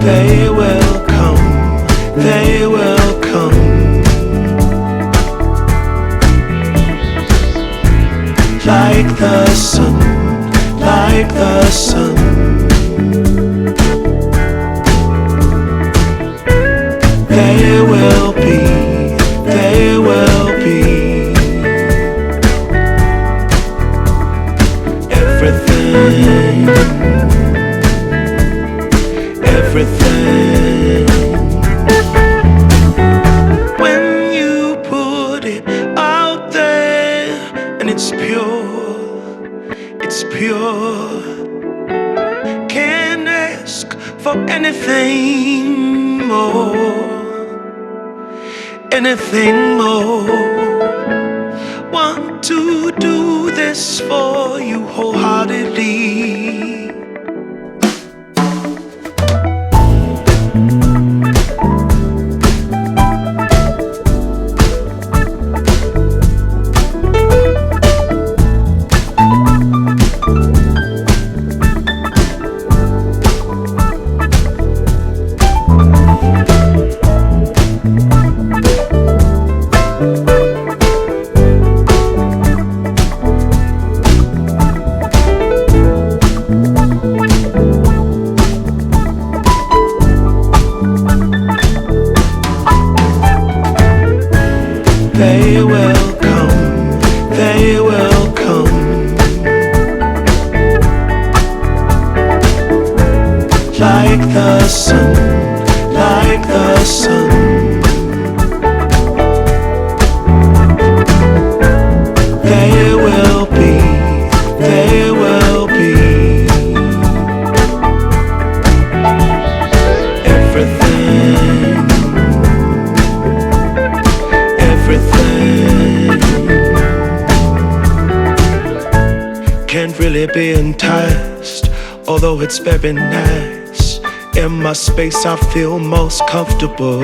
They will come, they will come. Like the sun, like the sun. They will be, they will be. Everything, everything. When you put it out there and it's pure, can't ask for anything more, anything more. Want to do this for you wholeheartedly. They will come, they will come. Like the sun, like the sun. They will be, they will be. Everything, everything. Can't really be enticed, although it's very nice. In my space I feel most comfortable.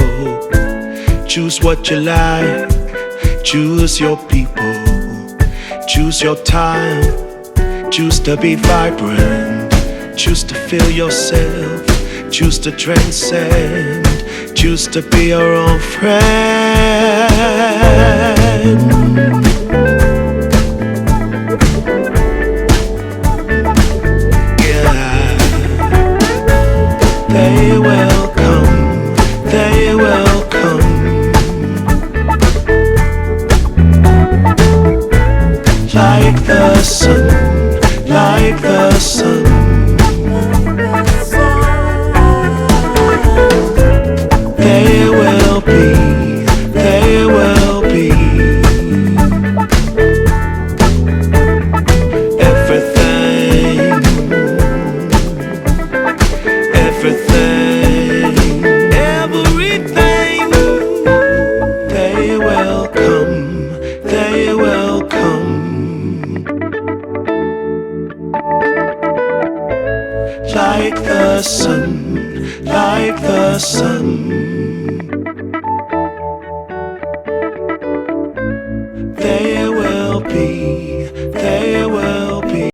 Choose what you like, choose your people, choose your time, choose to be vibrant, choose to feel yourself, choose to transcend, choose to be your own friend. They will come, they will come. Like the sun, like the sun. They will be, they will be. Everything, everything, everything. They will come, they will come. Like the sun, like the sun. They will be.